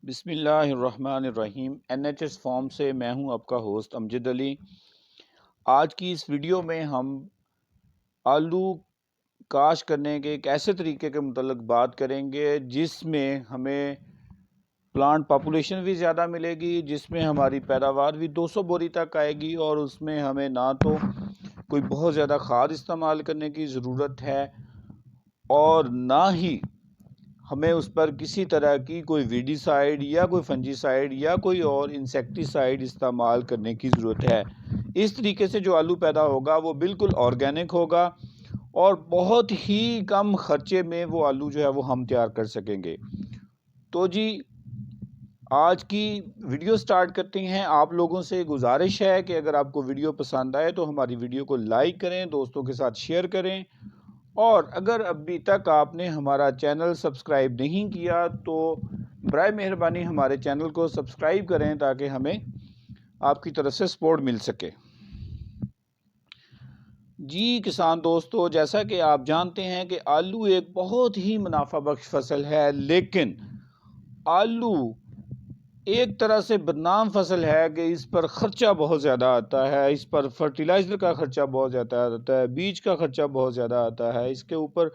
بسم اللہ الرحمن الرحیم NHS فارم سے میں ہوں آپ کا ہوسٹ امجد علی۔ آج کی اس ویڈیو میں ہم آلو کاشت کرنے کے ایک ایسے طریقے کے متعلق بات کریں گے جس میں ہمیں پلانٹ پاپولیشن بھی زیادہ ملے گی، جس میں ہماری پیداوار بھی 200 بوری تک آئے گی، اور اس میں ہمیں نہ تو کوئی بہت زیادہ کھاد استعمال کرنے کی ضرورت ہے اور نہ ہی ہمیں اس پر کسی طرح کی کوئی ویڈی سائیڈ یا کوئی فنجی سائیڈ یا کوئی اور انسیکٹی سائیڈ استعمال کرنے کی ضرورت ہے۔ اس طریقے سے جو آلو پیدا ہوگا وہ بالکل آرگینک ہوگا اور بہت ہی کم خرچے میں وہ آلو جو ہے وہ ہم تیار کر سکیں گے۔ تو جی آج کی ویڈیو سٹارٹ کرتے ہیں۔ آپ لوگوں سے گزارش ہے کہ اگر آپ کو ویڈیو پسند آئے تو ہماری ویڈیو کو لائک کریں، دوستوں کے ساتھ شیئر کریں، اور اگر ابھی تک آپ نے ہمارا چینل سبسکرائب نہیں کیا تو برائے مہربانی ہمارے چینل کو سبسکرائب کریں تاکہ ہمیں آپ کی طرف سے سپورٹ مل سکے۔ جی کسان دوستو، جیسا کہ آپ جانتے ہیں کہ آلو ایک بہت ہی منافع بخش فصل ہے، لیکن آلو ایک طرح سے بدنام فصل ہے کہ اس پر خرچہ بہت زیادہ آتا ہے۔ اس پر فرٹیلائزر کا خرچہ بہت زیادہ آتا ہے، بیج کا خرچہ بہت زیادہ آتا ہے، اس کے اوپر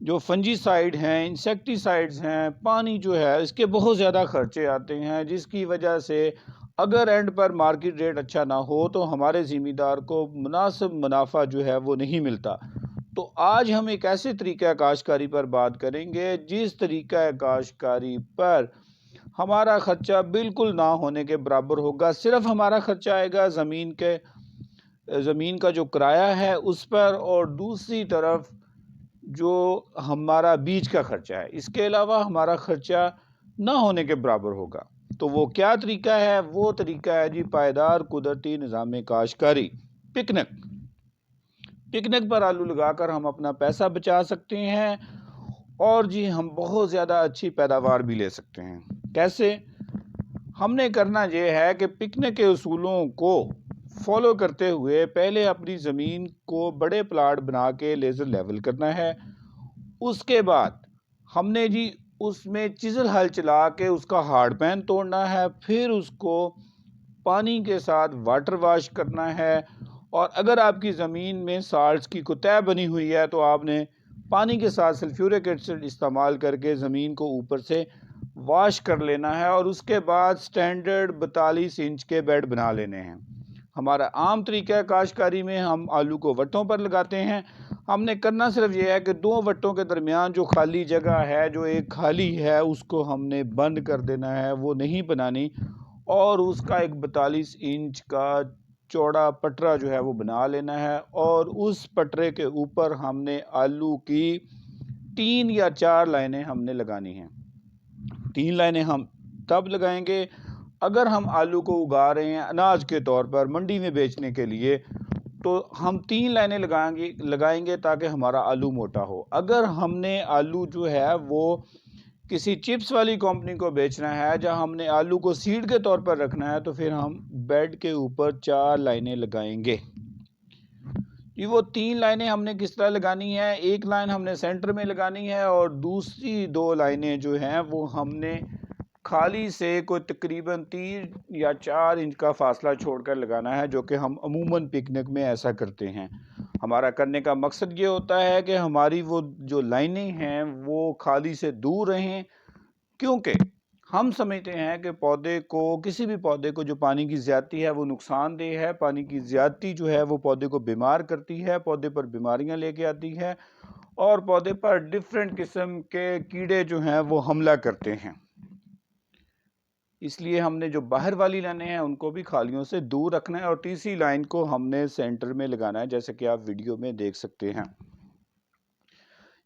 جو فنجی سائیڈ ہیں، انسیکٹی سائیڈز ہیں، پانی جو ہے اس کے بہت زیادہ خرچے آتے ہیں، جس کی وجہ سے اگر اینڈ پر مارکیٹ ریٹ اچھا نہ ہو تو ہمارے ذمہ کو مناسب منافع جو ہے وہ نہیں ملتا۔ تو آج ہم ایک ایسے طریقہ کاشتکاری پر بات کریں گے جس طریقہ کاشتکاری پر ہمارا خرچہ بالکل نہ ہونے کے برابر ہوگا۔ صرف ہمارا خرچہ آئے گا زمین کا جو کرایہ ہے اس پر، اور دوسری طرف جو ہمارا بیج کا خرچہ ہے، اس کے علاوہ ہمارا خرچہ نہ ہونے کے برابر ہوگا۔ تو وہ کیا طریقہ ہے؟ وہ طریقہ ہے جی پائیدار قدرتی نظام کاشتکاری، پکنک پر آلو لگا کر ہم اپنا پیسہ بچا سکتے ہیں، اور جی ہم بہت زیادہ اچھی پیداوار بھی لے سکتے ہیں۔ کیسے؟ ہم نے کرنا یہ ہے کہ پکنک کے اصولوں کو فالو کرتے ہوئے پہلے اپنی زمین کو بڑے پلاٹ بنا کے لیزر لیول کرنا ہے۔ اس کے بعد ہم نے جی اس میں چیزل ہل چلا کے اس کا ہارڈ پین توڑنا ہے، پھر اس کو پانی کے ساتھ واٹر واش کرنا ہے، اور اگر آپ کی زمین میں سالٹس کی کوتاہ بنی ہوئی ہے تو آپ نے پانی کے ساتھ سلفیورک ایسڈ استعمال کر کے زمین کو اوپر سے واش کر لینا ہے، اور اس کے بعد سٹینڈرڈ 42 انچ کے بیڈ بنا لینے ہیں۔ ہمارا عام طریقہ کاشتکاری میں ہم آلو کو وٹوں پر لگاتے ہیں۔ ہم نے کرنا صرف یہ ہے کہ 2 وٹوں کے درمیان جو خالی جگہ ہے، جو ایک خالی ہے، اس کو ہم نے بند کر دینا ہے، وہ نہیں بنانی، اور اس کا ایک 42 انچ کا چوڑا پٹرا جو ہے وہ بنا لینا ہے، اور اس پٹرے کے اوپر ہم نے آلو کی 3 یا 4 لائنیں ہم نے لگانی ہیں۔ 3 لائنیں ہم تب لگائیں گے اگر ہم آلو کو اگا رہے ہیں اناج کے طور پر منڈی میں بیچنے کے لیے، تو ہم 3 لائنیں لگائیں گے تاکہ ہمارا آلو موٹا ہو۔ اگر ہم نے آلو جو ہے وہ کسی چپس والی کمپنی کو بیچنا ہے جہاں ہم نے آلو کو سیڈ کے طور پر رکھنا ہے، تو پھر ہم بیڈ کے اوپر 4 لائنیں لگائیں گے۔ یہ وہ 3 لائنیں ہم نے کس طرح لگانی ہے؟ ایک لائن ہم نے سینٹر میں لگانی ہے، اور دوسری 2 لائنیں جو ہیں وہ ہم نے خالی سے کوئی تقریباً 3 یا 4 انچ کا فاصلہ چھوڑ کر لگانا ہے، جو کہ ہم عموماً پکنک میں ایسا کرتے ہیں۔ ہمارا کرنے کا مقصد یہ ہوتا ہے کہ ہماری وہ جو لائنیں ہیں وہ خالی سے دور رہیں، کیونکہ ہم سمجھتے ہیں کہ کسی بھی پودے کو جو پانی کی زیادتی ہے وہ نقصان دہ ہے۔ پانی کی زیادتی جو ہے وہ پودے کو بیمار کرتی ہے، پودے پر بیماریاں لے کے آتی ہے، اور پودے پر ڈیفرنٹ قسم کے کیڑے جو ہیں وہ حملہ کرتے ہیں۔ اس لیے ہم نے جو باہر والی لائنیں ہیں ان کو بھی خالیوں سے دور رکھنا ہے، اور تیسری لائن کو ہم نے سینٹر میں لگانا ہے، جیسے کہ آپ ویڈیو میں دیکھ سکتے ہیں۔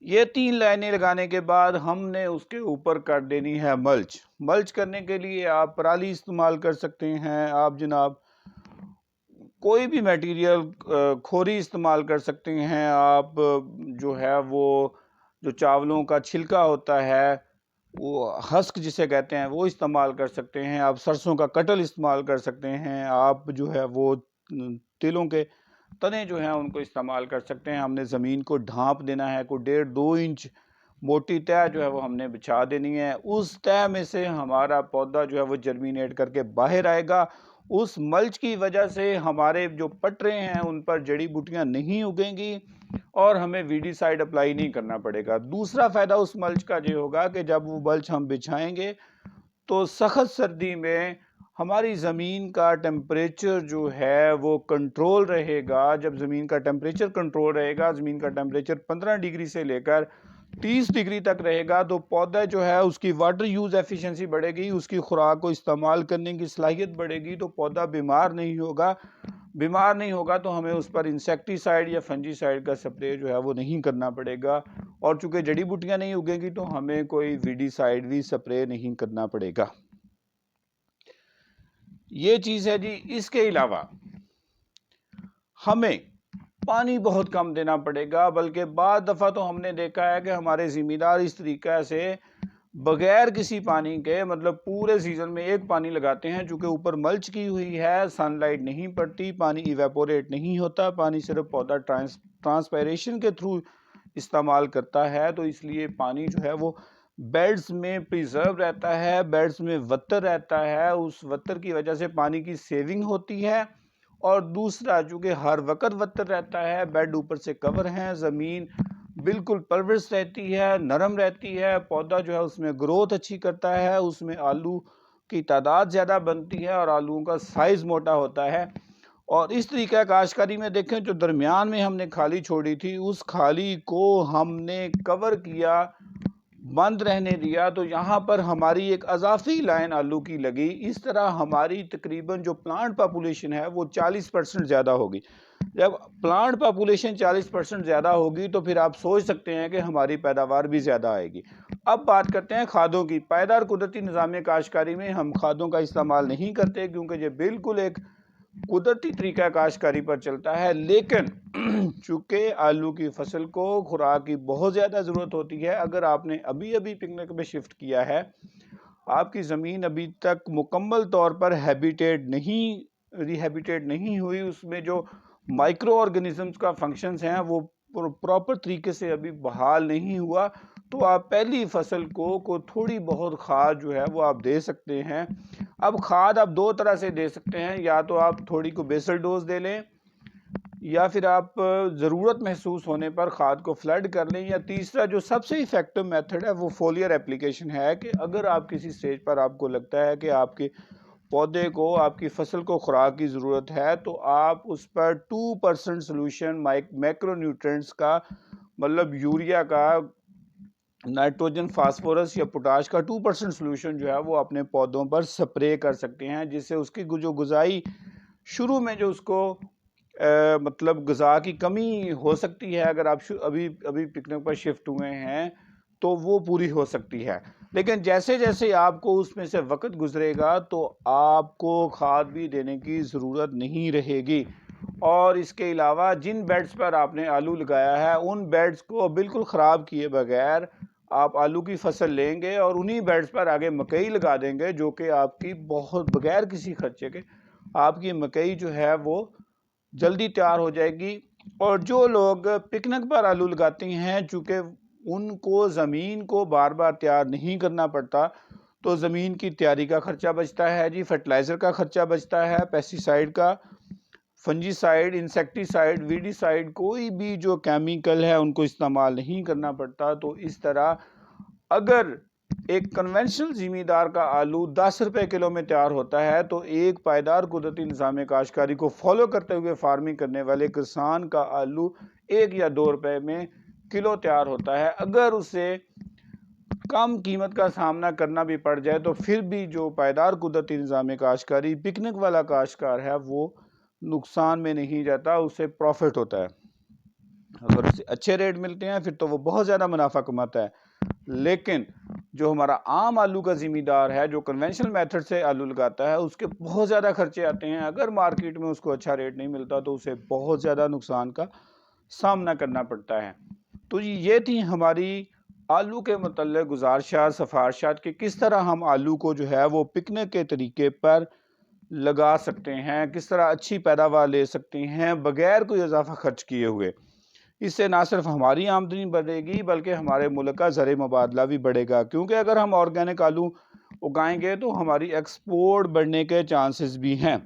یہ 3 لائنیں لگانے کے بعد ہم نے اس کے اوپر کر دینی ہے ملچ کرنے کے لیے آپ پرالی استعمال کر سکتے ہیں، آپ جناب کوئی بھی میٹیریل کھوری استعمال کر سکتے ہیں، آپ جو ہے وہ جو چاولوں کا چھلکا ہوتا ہے، وہ ہسک جسے کہتے ہیں، وہ استعمال کر سکتے ہیں، آپ سرسوں کا کٹل استعمال کر سکتے ہیں، آپ جو ہے وہ تلوں کے تنے جو ہیں ان کو استعمال کر سکتے ہیں۔ ہم نے زمین کو ڈھانپ دینا ہے، کوئی 1.5-2 انچ موٹی تہ جو ہے وہ ہم نے بچھا دینی ہے. اس تہ میں سے ہمارا پودا جو ہے وہ جرمینیٹ کر کے باہر آئے گا. اس ملچ کی وجہ سے ہمارے جو پٹرے ہیں ان پر جڑی بوٹیاں نہیں اگیں گی اور ہمیں ویڈی سائیڈ اپلائی نہیں کرنا پڑے گا. دوسرا فائدہ اس ملچ کا یہ ہوگا کہ جب وہ ملچ ہم بچھائیں گے تو سخت سردی میں ہماری زمین کا ٹیمپریچر جو ہے وہ کنٹرول رہے گا. جب زمین کا ٹیمپریچر کنٹرول رہے گا، زمین کا ٹیمپریچر 15 ڈگری سے لے کر 30 ڈگری تک رہے گا، تو پودا جو ہے اس کی واٹر یوز ایفیشنسی بڑھے گی، اس کی خوراک کو استعمال کرنے کی صلاحیت بڑھے گی، تو پودا بیمار نہیں ہوگا تو ہمیں اس پر انسیکٹی سائیڈ یا فنجی سائیڈ کا سپرے جو ہے وہ نہیں کرنا پڑے گا. اور چونکہ جڑی بوٹیاں نہیں اگیں گی تو ہمیں کوئی ویڈی سائیڈ بھی سپرے نہیں کرنا پڑے گا. یہ چیز ہے جی. اس کے علاوہ ہمیں پانی بہت کم دینا پڑے گا، بلکہ بعض دفعہ تو ہم نے دیکھا ہے کہ ہمارے زمیندار اس طریقے سے بغیر کسی پانی کے مطلب پورے سیزن میں ایک پانی لگاتے ہیں، چونکہ اوپر ملچ کی ہوئی ہے، سن لائٹ نہیں پڑتی، پانی ایویپوریٹ نہیں ہوتا، پانی صرف پودا ٹرانسپائریشن کے تھرو استعمال کرتا ہے، تو اس لیے پانی جو ہے وہ بیڈز میں پریزرو رہتا ہے، بیڈز میں وتر رہتا ہے. اس وتر کی وجہ سے پانی کی سیونگ ہوتی ہے. اور دوسرا چونکہ ہر وقت وتر رہتا ہے، بیڈ اوپر سے کور ہیں، زمین بالکل پرورش رہتی ہے، نرم رہتی ہے، پودا جو ہے اس میں گروتھ اچھی کرتا ہے، اس میں آلو کی تعداد زیادہ بنتی ہے اور آلوؤں کا سائز موٹا ہوتا ہے. اور اس طریقہ کاشتکاری میں دیکھیں جو درمیان میں ہم نے کھالی چھوڑی تھی، اس کھالی کو ہم نے کور کیا، بند رہنے دیا، تو یہاں پر ہماری ایک اضافی لائن آلو کی لگی. اس طرح ہماری تقریباً جو پلانٹ پاپولیشن ہے وہ 40% زیادہ ہوگی. جب پلانٹ پاپولیشن 40% زیادہ ہوگی تو پھر آپ سوچ سکتے ہیں کہ ہماری پیداوار بھی زیادہ آئے گی. اب بات کرتے ہیں کھادوں کی. پائیدار قدرتی نظام کاشتکاری میں ہم کھادوں کا استعمال نہیں کرتے کیونکہ یہ بالکل ایک قدرتی طریقہ کاشتکاری پر چلتا ہے. لیکن چونکہ آلو کی فصل کو خوراک کی بہت زیادہ ضرورت ہوتی ہے، اگر آپ نے ابھی پکنک میں شفٹ کیا ہے، آپ کی زمین ابھی تک مکمل طور پر ری ہیبیٹیٹ نہیں ہوئی، اس میں جو مائکرو آرگنزمز کا فنکشنز ہیں وہ پراپر طریقے سے ابھی بحال نہیں ہوا، تو آپ پہلی فصل کو تھوڑی بہت کھاد جو ہے وہ آپ دے سکتے ہیں. اب کھاد آپ دو طرح سے دے سکتے ہیں، یا تو آپ تھوڑی کو بیسل ڈوز دے لیں، یا پھر آپ ضرورت محسوس ہونے پر کھاد کو فلڈ کر لیں، یا تیسرا جو سب سے ایفیکٹو میتھڈ ہے وہ فولیئر اپلیکیشن ہے، کہ اگر آپ کسی سٹیج پر آپ کو لگتا ہے کہ آپ کے پودے کو، آپ کی فصل کو خوراک کی ضرورت ہے، تو آپ اس پر 2% سولوشن مائکرو نیوٹرینٹس کا، مطلب یوریا کا، نائٹروجن، فاسفورس یا پوٹاش کا 2% سولوشن جو ہے وہ اپنے پودوں پر سپرے کر سکتے ہیں، جس سے اس کی جو غذائی شروع میں جو اس کو مطلب غذا کی کمی ہو سکتی ہے، اگر آپ ابھی پکنک پر شفٹ ہوئے ہیں تو وہ پوری ہو سکتی ہے. لیکن جیسے جیسے آپ کو اس میں سے وقت گزرے گا تو آپ کو کھاد بھی دینے کی ضرورت نہیں رہے گی. اور اس کے علاوہ جن بیڈز پر آپ نے آلو لگایا ہے ان بیڈز کو بالکل خراب کیے بغیر آپ آلو کی فصل لیں گے اور انہی بیڈز پر آگے مکئی لگا دیں گے، جو کہ آپ کی بہت بغیر کسی خرچے کے آپ کی مکئی جو ہے وہ جلدی تیار ہو جائے گی. اور جو لوگ پکنک پر آلو لگاتے ہیں، چونکہ ان کو زمین کو بار بار تیار نہیں کرنا پڑتا، تو زمین کی تیاری کا خرچہ بچتا ہے جی، فرٹیلائزر کا خرچہ بچتا ہے، پیسٹی سائیڈ کا، فنجی سائیڈ، انسیکٹی سائیڈ، ویڈی سائیڈ، کوئی بھی جو کیمیکل ہے ان کو استعمال نہیں کرنا پڑتا. تو اس طرح اگر ایک کنونشنل زمیندار کا آلو 10 روپے کلو میں تیار ہوتا ہے، تو ایک پائیدار قدرتی نظام کاشتکاری کو فالو کرتے ہوئے فارمنگ کرنے والے کسان کا آلو 1 یا 2 روپے میں کلو تیار ہوتا ہے. اگر اسے کم قیمت کا سامنا کرنا بھی پڑ جائے تو پھر بھی جو پائیدار قدرتی نظام کاشتکاری پکنک والا کاشتکار ہے وہ نقصان میں نہیں جاتا، اسے پروفٹ ہوتا ہے. اگر اسے اچھے ریٹ ملتے ہیں پھر تو وہ بہت زیادہ منافع کماتا ہے. لیکن جو ہمارا عام آلو کا زمیندار ہے، جو کنونشنل میتھڈ سے آلو لگاتا ہے، اس کے بہت زیادہ خرچے آتے ہیں. اگر مارکیٹ میں اس کو اچھا ریٹ نہیں ملتا تو اسے بہت زیادہ نقصان کا سامنا کرنا پڑتا ہے. تو یہ تھی ہماری آلو کے متعلق گزارشات، سفارشات کہ کس طرح ہم آلو کو جو ہے وہ پکنک کے طریقے پر لگا سکتے ہیں، کس طرح اچھی پیداوار لے سکتے ہیں بغیر کوئی اضافہ خرچ کیے ہوئے. اس سے نہ صرف ہماری آمدنی بڑھے گی بلکہ ہمارے ملک کا زر مبادلہ بھی بڑھے گا، کیونکہ اگر ہم آرگینک آلو اگائیں گے تو ہماری ایکسپورٹ بڑھنے کے چانسز بھی ہیں۔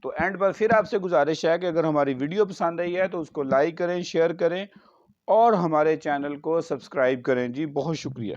تو اینڈ پر پھر آپ سے گزارش ہے کہ اگر ہماری ویڈیو پسند آئی ہے تو اس کو لائک کریں، شیئر کریں اور ہمارے چینل کو سبسکرائب کریں۔ جی بہت شکریہ۔